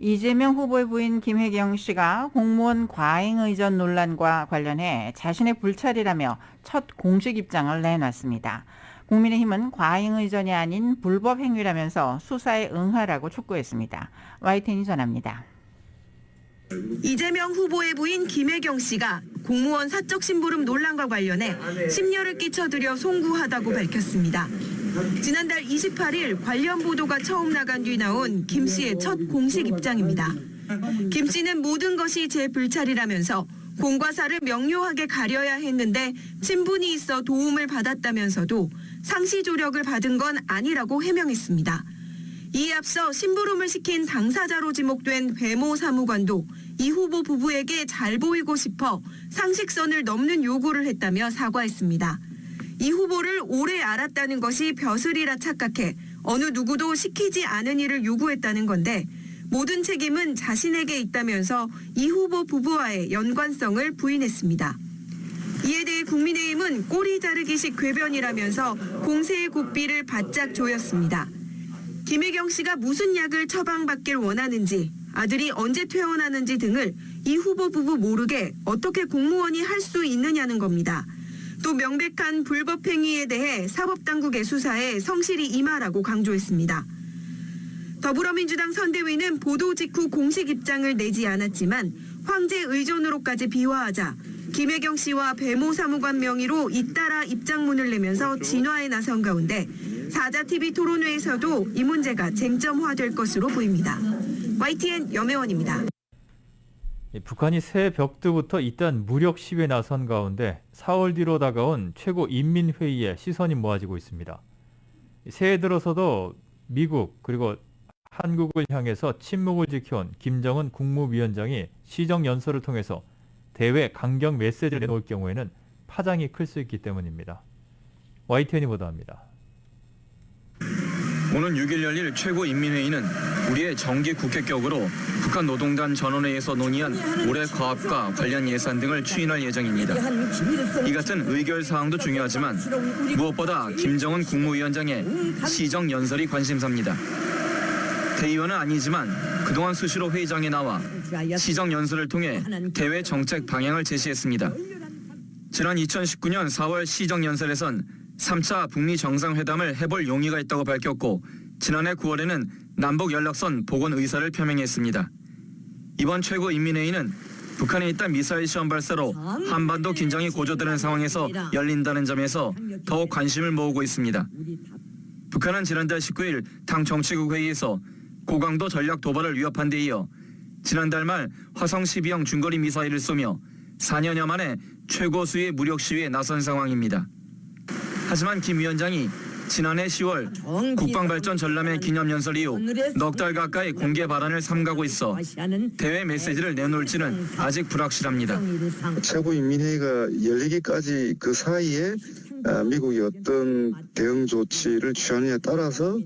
C: 이재명 후보의 부인 김혜경 씨가 공무원 과잉 의전 논란과 관련해 자신의 불찰이라며 첫 공식 입장을 내놨습니다. 국민의힘은 과잉 의전이 아닌 불법 행위라면서 수사에 응하라고 촉구했습니다. YTN이 전합니다.
N: 이재명 후보의 부인 김혜경 씨가 공무원 사적 심부름 논란과 관련해 심려를 끼쳐드려 송구하다고 밝혔습니다. 지난달 28일 관련 보도가 처음 나간 뒤 나온 김 씨의 첫 공식 입장입니다. 김 씨는 모든 것이 제 불찰이라면서 공과 사를 명료하게 가려야 했는데 친분이 있어 도움을 받았다면서도 상시 조력을 받은 건 아니라고 해명했습니다. 이에 앞서 심부름을 시킨 당사자로 지목된 배모 사무관도 이 후보 부부에게 잘 보이고 싶어 상식선을 넘는 요구를 했다며 사과했습니다. 이 후보를 오래 알았다는 것이 벼슬이라 착각해 어느 누구도 시키지 않은 일을 요구했다는 건데 모든 책임은 자신에게 있다면서 이 후보 부부와의 연관성을 부인했습니다. 이에 대해 국민의힘은 꼬리 자르기식 궤변이라면서 공세의 고삐를 바짝 조였습니다. 김혜경 씨가 무슨 약을 처방받길 원하는지, 아들이 언제 퇴원하는지 등을 이 후보 부부 모르게 어떻게 공무원이 할 수 있느냐는 겁니다. 또 명백한 불법 행위에 대해 사법당국의 수사에 성실히 임하라고 강조했습니다. 더불어민주당 선대위는 보도 직후 공식 입장을 내지 않았지만 황제 의존으로까지 비화하자 김혜경 씨와 배모 사무관 명의로 잇따라 입장문을 내면서 진화에 나선 가운데 사자TV 토론회에서도 이 문제가 쟁점화될 것으로 보입니다. YTN 염혜원입니다.
B: 북한이 새해 벽두부터 잇따른 무력 시위에 나선 가운데 4월 뒤로 다가온 최고인민회의에 시선이 모아지고 있습니다. 새해 들어서도 미국 그리고 한국을 향해서 침묵을 지켜온 김정은 국무위원장이 시정연설을 통해서 대외 강경 메시지를 내놓을 경우에는 파장이 클 수 있기 때문입니다. YTN이 보도합니다.
Q: 오는 6일 열릴 최고인민회의는 우리의 정기 국회격으로 북한 노동단 전원회의에서 논의한 올해 과학과 관련 예산 등을 추인할 예정입니다. 이 같은 의결 사항도 중요하지만 무엇보다 김정은 국무위원장의 시정연설이 관심사입니다. 대의원은 아니지만 그동안 수시로 회의장에 나와 시정연설을 통해 대외 정책 방향을 제시했습니다. 지난 2019년 4월 시정연설에선 3차 북미 정상회담을 해볼 용의가 있다고 밝혔고 지난해 9월에는 남북연락선 복원 의사를 표명했습니다. 이번 최고인민회의는 북한에 있던 미사일 시험 발사로 한반도 긴장이 고조되는 상황에서 열린다는 점에서 더욱 관심을 모으고 있습니다. 북한은 지난달 19일 당 정치국 회의에서 고강도 전략 도발을 위협한 데 이어 지난달 말 화성 12형 중거리 미사일을 쏘며 4년여 만에 최고 수의 무력 시위에 나선 상황입니다. 하지만 김 위원장이 지난해 10월 국방발전 전람회 기념연설 이후 넉 달 가까이 공개 발언을 삼가고 있어 대외 메시지를 내놓을지는 아직 불확실합니다.
R: 최고인민회의가 열리기까지 그 사이에 미국이 어떤 대응 조치를 취하느냐에 따라서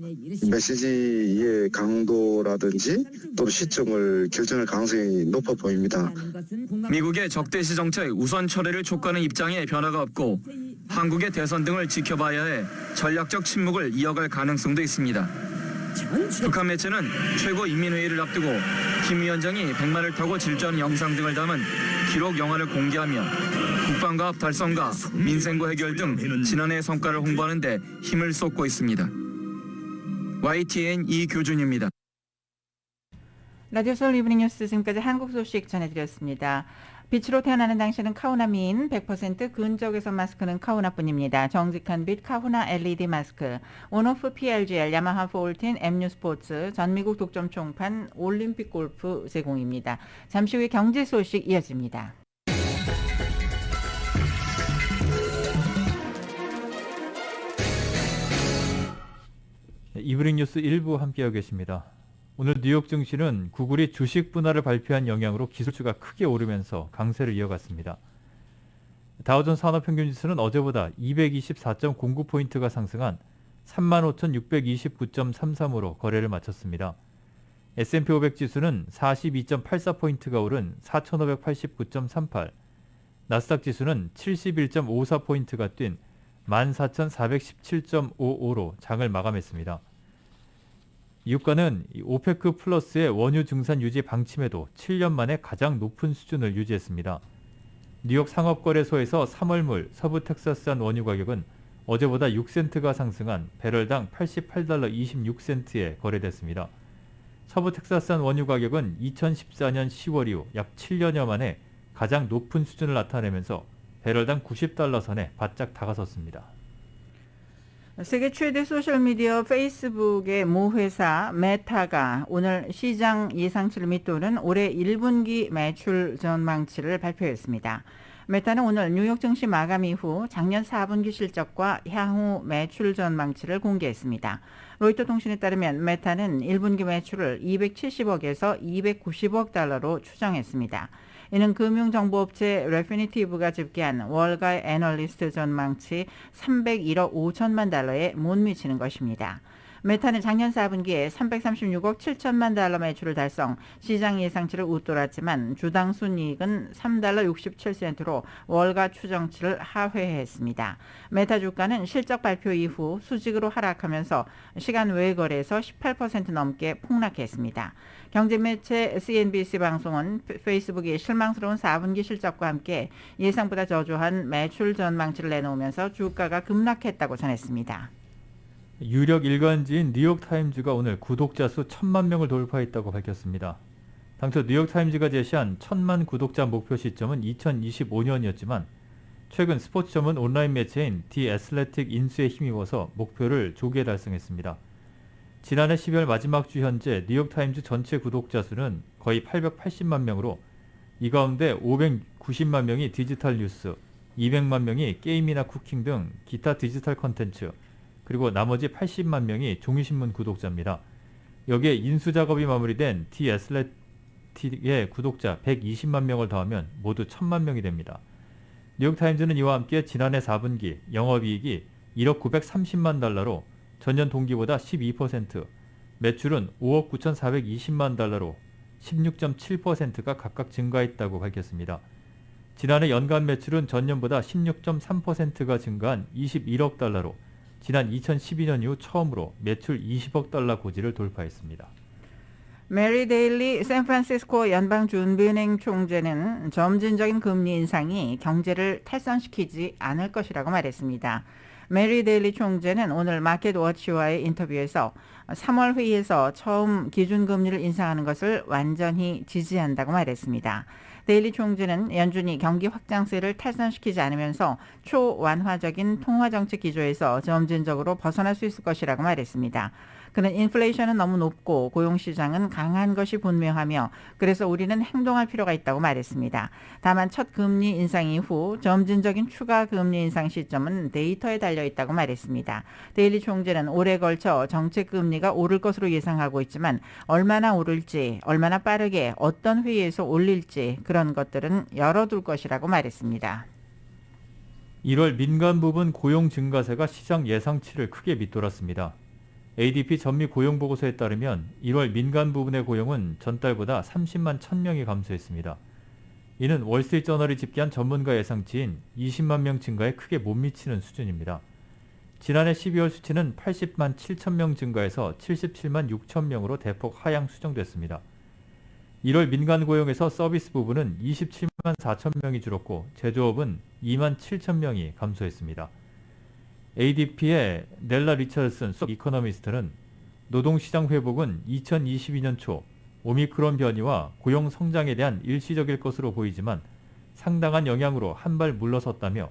R: 메시지의 강도라든지 또 시점을 결정할 가능성이 높아 보입니다.
Q: 미국의 적대시 정책 우선 철회를 촉구하는 입장에 변화가 없고 한국의 대선 등을 지켜봐야 해 전략적 침묵을 이어갈 가능성도 있습니다. 북한 매체는 최고인민회의를 앞두고 김 위원장이 백마를 타고 질주하는 영상 등을 담은 기록 영화를 공개하며 국방과업 달성과 민생고 해결 등 지난해 성과를 홍보하는 데 힘을 쏟고 있습니다. YTN 이교준입니다.
C: 라디오 서울 이브닝 뉴스 지금까지 한국 소식 전해드렸습니다. 빛으로 태어나는 당신은 카우나민 100% 근적외선 마스크는 카우나뿐입니다. 정직한 빛 카우나 LED 마스크, 온오프 PRGL, 야마하 폴틴, MU 스포츠, 전미국 독점 총판, 올림픽 골프 제공입니다. 잠시 후에 경제 소식 이어집니다.
B: 이브닝 뉴스 1부 함께하고 계십니다. 오늘 뉴욕 증시는 구글이 주식 분할을 발표한 영향으로 기술주가 크게 오르면서 강세를 이어갔습니다. 다우존스 산업평균지수는 어제보다 224.09포인트가 상승한 35,629.33으로 거래를 마쳤습니다. S&P 500 지수는 42.84포인트가 오른 4,589.38, 나스닥 지수는 71.54포인트가 뛴 14,417.55로 장을 마감했습니다. 유가는 오페크 플러스의 원유 증산 유지 방침에도 7년 만에 가장 높은 수준을 유지했습니다. 뉴욕 상업거래소에서 3월물 서부 텍사스산 원유 가격은 어제보다 6센트가 상승한 배럴당 88달러 26센트에 거래됐습니다. 서부 텍사스산 원유 가격은 2014년 10월 이후 약 7년여 만에 가장 높은 수준을 나타내면서 배럴당 90달러 선에 바짝 다가섰습니다.
C: 세계 최대 소셜미디어 페이스북의 모 회사 메타가 오늘 시장 예상치를 밑도는 올해 1분기 매출 전망치를 발표했습니다. 메타는 오늘 뉴욕 증시 마감 이후 작년 4분기 실적과 향후 매출 전망치를 공개했습니다. 로이터 통신에 따르면 메타는 1분기 매출을 270억에서 290억 달러로 추정했습니다. 이는 금융정보업체 레피니티브가 집계한 월가의 애널리스트 전망치 301억 5천만 달러에 못 미치는 것입니다. 메타는 작년 4분기에 336억 7천만 달러 매출을 달성, 시장 예상치를 웃돌았지만 주당 순이익은 3달러 67센트로 월가 추정치를 하회했습니다. 메타 주가는 실적 발표 이후 수직으로 하락하면서 시간 외 거래에서 18% 넘게 폭락했습니다. 경제매체 CNBC 방송은 페이스북이 실망스러운 4분기 실적과 함께 예상보다 저조한 매출 전망치를 내놓으면서 주가가 급락했다고 전했습니다.
B: 유력 일간지인 뉴욕타임즈가 오늘 구독자 수 1,000만 명을 돌파했다고 밝혔습니다. 당초 뉴욕타임즈가 제시한 1,000만 구독자 목표 시점은 2025년이었지만 최근 스포츠 전문 온라인 매체인 디 애슬레틱 인수에 힘입어서 목표를 조기에 달성했습니다. 지난해 12월 마지막 주 현재 뉴욕타임즈 전체 구독자 수는 거의 880만 명으로 이 가운데 590만 명이 디지털 뉴스, 200만 명이 게임이나 쿠킹 등 기타 디지털 컨텐츠, 그리고 나머지 80만 명이 종이신문 구독자입니다. 여기에 인수작업이 마무리된 디 애슬레틱의 구독자 120만 명을 더하면 모두 1,000만 명이 됩니다. 뉴욕타임즈는 이와 함께 지난해 4분기 영업이익이 1억 930만 달러로 전년 동기보다 12%, 매출은 5억 9,420만 달러로 16.7%가 각각 증가했다고 밝혔습니다. 지난해 연간 매출은 전년보다 16.3%가 증가한 21억 달러로 지난 2012년 이후 처음으로 매출 20억 달러 고지를 돌파했습니다.
C: 메리 데일리 샌프란시스코 연방준비은행 총재는 점진적인 금리 인상이 경제를 탈선시키지 않을 것이라고 말했습니다. 메리 데일리 총재는 오늘 마켓워치와의 인터뷰에서 3월 회의에서 처음 기준금리를 인상하는 것을 완전히 지지한다고 말했습니다. 데일리 총재는 연준이 경기 확장세를 탈선시키지 않으면서 초완화적인 통화정책 기조에서 점진적으로 벗어날 수 있을 것이라고 말했습니다. 그는 인플레이션은 너무 높고 고용시장은 강한 것이 분명하며 그래서 우리는 행동할 필요가 있다고 말했습니다. 다만 첫 금리 인상 이후 점진적인 추가 금리 인상 시점은 데이터에 달려있다고 말했습니다. 데일리 총재는 올해 걸쳐 정책 금리가 오를 것으로 예상하고 있지만 얼마나 오를지, 얼마나 빠르게 어떤 회의에서 올릴지 그런 것들은 열어둘 것이라고 말했습니다.
B: 1월 민간 부분 고용 증가세가 시장 예상치를 크게 밑돌았습니다. ADP 전미 고용보고서에 따르면 1월 민간 부분의 고용은 전달보다 30만 1,000명이 감소했습니다. 이는 월스트리트저널이 집계한 전문가 예상치인 20만 명 증가에 크게 못 미치는 수준입니다. 지난해 12월 수치는 80만 7,000명 증가해서 77만 6,000명으로 대폭 하향 수정됐습니다. 1월 민간 고용에서 서비스 부분은 27만 4,000명이 줄었고 제조업은 2만 7,000명이 감소했습니다. ADP의 넬라 리처드슨 이코노미스트는 노동시장 회복은 2022년 초 오미크론 변이와 고용 성장에 대한 일시적일 것으로 보이지만 상당한 영향으로 한 발 물러섰다며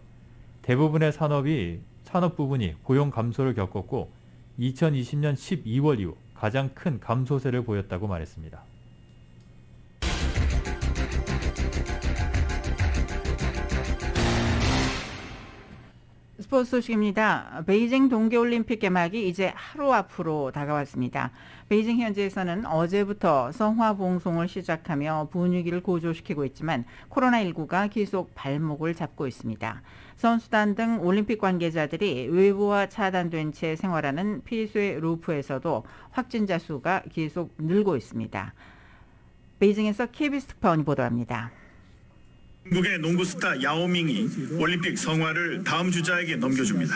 B: 대부분의 산업 부분이 고용 감소를 겪었고 2020년 12월 이후 가장 큰 감소세를 보였다고 말했습니다.
C: 스포츠 소식입니다. 베이징 동계올림픽 개막이 이제 하루 앞으로 다가왔습니다. 베이징 현지에서는 어제부터 성화봉송을 시작하며 분위기를 고조시키고 있지만 코로나19가 계속 발목을 잡고 있습니다. 선수단 등 올림픽 관계자들이 외부와 차단된 채 생활하는 필수의 루프에서도 확진자 수가 계속 늘고 있습니다. 베이징에서 KBS 특파원이 보도합니다.
S: 중국의 농구 스타 야오밍이 올림픽 성화를 다음 주자에게 넘겨줍니다.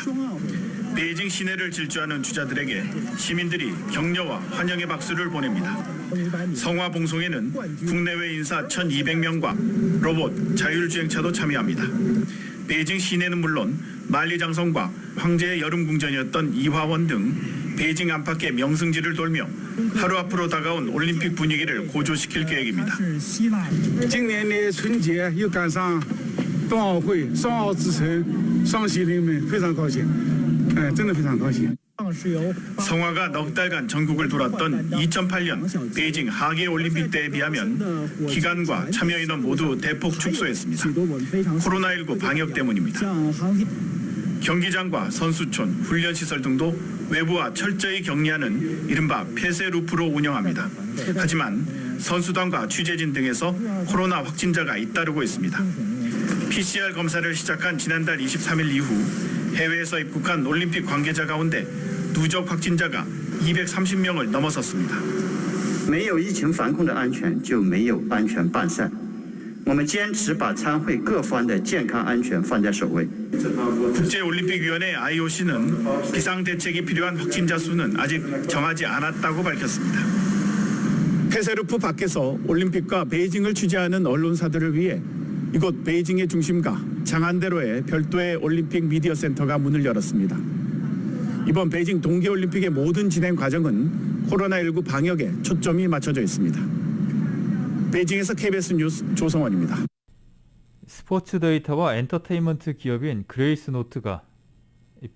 S: 베이징 시내를 질주하는 주자들에게 시민들이 격려와 환영의 박수를 보냅니다. 성화 봉송에는 국내외 인사 1,200명과 로봇, 자율주행차도 참여합니다. 베이징 시내는 물론 만리장성과 황제의 여름궁전이었던 이화원 등 베이징 안팎의 명승지를 돌며 하루 앞으로 다가온 올림픽 분위기를 고조시킬 계획입니다.
T: 今年的春节又赶上冬奥会，双奥之城，双喜临门，非常高兴，真的非常高兴。
S: 성화가 넉 달간 전국을 돌았던 2008년 베이징 하계올림픽 때에 비하면 기간과 참여 인원 모두 대폭 축소했습니다. 코로나19 방역 때문입니다. 경기장과 선수촌, 훈련시설 등도 외부와 철저히 격리하는 이른바 폐쇄 루프로 운영합니다. 하지만 선수단과 취재진 등에서 코로나 확진자가 잇따르고 있습니다. PCR 검사를 시작한 지난달 23일 이후 해외에서 입국한 올림픽 관계자 가운데 누적 확진자가 230명을 넘어섰습니다.
U: 没有疫情防控的安全，就没有安全办赛。我们坚持把参会各方的健康安全放在首位。
S: 국제올림픽위원회 IOC는 비상대책이 필요한 확진자 수는 아직 정하지 않았다고 밝혔습니다.
T: 폐쇄루프 밖에서 올림픽과 베이징을 취재하는 언론사들을 위해 이곳 베이징의 중심가 장안대로에 별도의 올림픽 미디어 센터가 문을 열었습니다. 이번 베이징 동계올림픽의 모든 진행 과정은 코로나19 방역에 초점이 맞춰져 있습니다. 베이징에서 KBS 뉴스 조성원입니다.
B: 스포츠 데이터와 엔터테인먼트 기업인 그레이스 노트가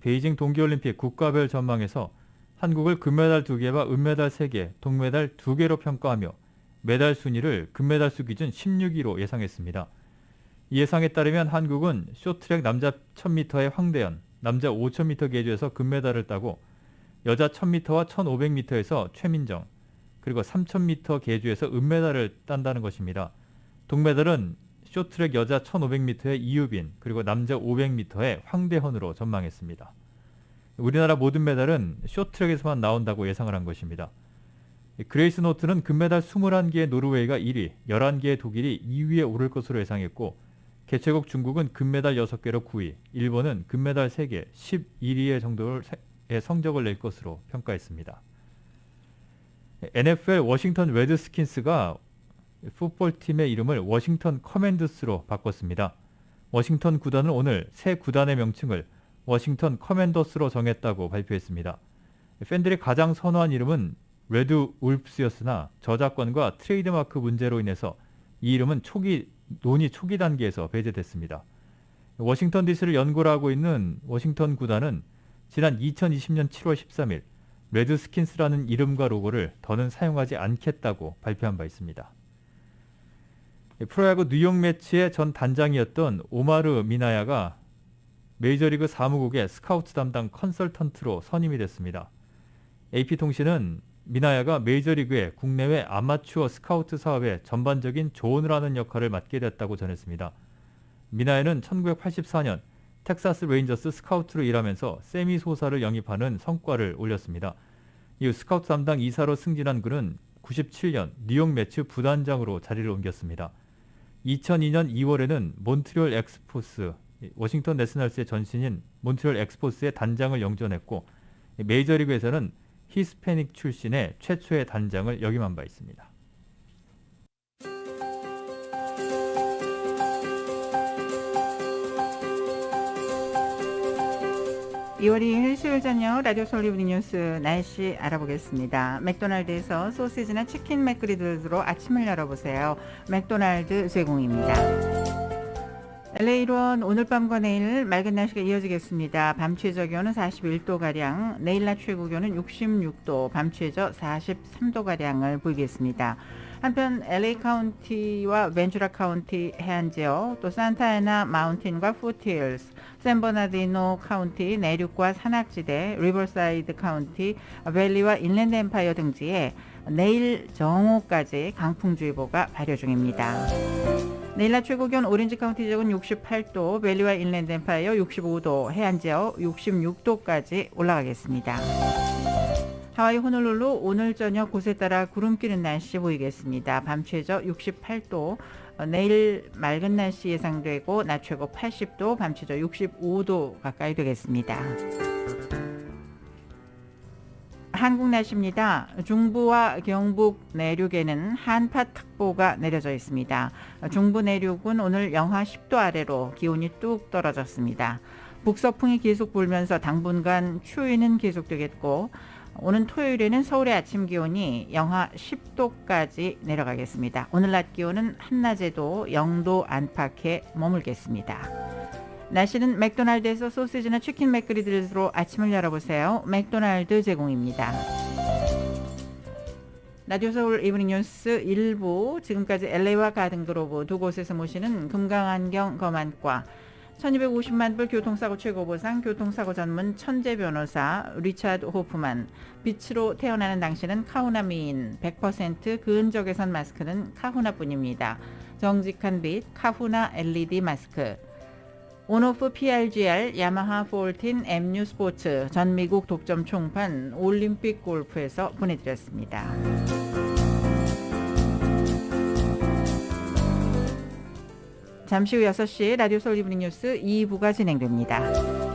B: 베이징 동계올림픽 국가별 전망에서 한국을 금메달 2개와 은메달 3개, 동메달 2개로 평가하며 메달 순위를 금메달 수 기준 16위로 예상했습니다. 이 예상에 따르면 한국은 쇼트트랙 남자 1000m의 황대현, 남자 5000m 계주에서 금메달을 따고 여자 1000m와 1500m에서 최민정, 그리고 3000m 계주에서 은메달을 딴다는 것입니다. 동메달은 쇼트트랙 여자 1500m의 이유빈, 그리고 남자 500m의 황대헌으로 전망했습니다. 우리나라 모든 메달은 쇼트트랙에서만 나온다고 예상을 한 것입니다. 그레이스 노트는 금메달 21개의 노르웨이가 1위, 11개의 독일이 2위에 오를 것으로 예상했고, 개최국 중국은 금메달 6개로 9위, 일본은 금메달 3개, 11위의 정도의 성적을 낼 것으로 평가했습니다. NFL 워싱턴 레드스킨스가 풋볼팀의 이름을 워싱턴 커맨더스로 바꿨습니다. 워싱턴 구단은 오늘 새 구단의 명칭을 워싱턴 커맨더스로 정했다고 발표했습니다. 팬들이 가장 선호한 이름은 레드 울프스였으나 저작권과 트레이드마크 문제로 인해서 이 이름은 논의 초기 단계에서 배제됐습니다. 워싱턴 DC를 연고로 하고 있는 워싱턴 구단은 지난 2020년 7월 13일 레드스킨스라는 이름과 로고를 더는 사용하지 않겠다고 발표한 바 있습니다. 프로야구 뉴욕 매치의 전 단장이었던 오마르 미나야가 메이저리그 사무국의 스카우트 담당 컨설턴트로 선임이 됐습니다. AP통신은 미나야가 메이저리그의 국내외 아마추어 스카우트 사업에 전반적인 조언을 하는 역할을 맡게 됐다고 전했습니다. 미나야는 1984년 텍사스 레인저스 스카우트로 일하면서 세미 소사를 영입하는 성과를 올렸습니다. 이후 스카우트 담당 이사로 승진한 그는 97년 뉴욕 매츠 부단장으로 자리를 옮겼습니다. 2002년 2월에는 몬트리올 엑스포스, 워싱턴 내셔널스의 전신인 몬트리올 엑스포스의 단장을 영전했고, 메이저리그에서는 히스패닉 출신의 최초의 단장을 역임한 바 있습니다.
C: 2월 2일 수요일 저녁 라디오 서울 이브닝 뉴스 날씨 알아보겠습니다. 맥도날드에서 소시지나 치킨 맥그리들로 아침을 열어보세요. 맥도날드 제공입니다. LA론 오늘 밤과 내일 맑은 날씨가 이어지겠습니다. 밤 최저 기온은 41도가량, 내일 낮 최고 기온은 66도, 밤 최저 43도가량을 보이겠습니다. 한편 LA 카운티와 벤츄라 카운티 해안지역, 또 산타애나 마운틴과 푸틸스, 샌버나디노 카운티 내륙과 산악지대, 리버사이드 카운티, 밸리와 인랜드 엠파이어 등지에 내일 정오까지 강풍주의보가 발효 중입니다. 내일 낮 최고 기온 오렌지 카운티 지역은 68도, 밸리와 인랜드 엠파이어 65도, 해안지역 66도까지 올라가겠습니다. 하와이 호놀룰루 오늘 저녁 곳에 따라 구름 끼는 날씨 보이겠습니다. 밤 최저 68도, 내일 맑은 날씨 예상되고 낮 최고 80도, 밤 최저 65도 가까이 되겠습니다. 한국 날씨입니다. 중부와 경북 내륙에는 한파특보가 내려져 있습니다. 중부 내륙은 오늘 영하 10도 아래로 기온이 뚝 떨어졌습니다. 북서풍이 계속 불면서 당분간 추위는 계속되겠고, 오는 토요일에는 서울의 아침 기온이 영하 10도까지 내려가겠습니다. 오늘 낮 기온은 한낮에도 0도 안팎에 머물겠습니다. 날씨는 맥도날드에서 소시지나 치킨 맥그리들로 아침을 열어보세요. 맥도날드 제공입니다. 라디오 서울 이브닝 뉴스 1부, 지금까지 LA와 가든그로브 두 곳에서 모시는 금강안경 검안과 1250만 불 교통사고 최고보상 교통사고 전문 천재 변호사 리차드 호프만, 빛으로 태어나는 당신은 카후나 미인, 100% 근적외선 마스크는 카후나뿐입니다. 정직한 빛 카후나 LED 마스크. 온오프 PRGR 야마하 14 MU 스포츠 전 미국 독점 총판 올림픽 골프에서 보내드렸습니다. 잠시 후 6시 라디오 서울 이브닝 뉴스 2부가 진행됩니다.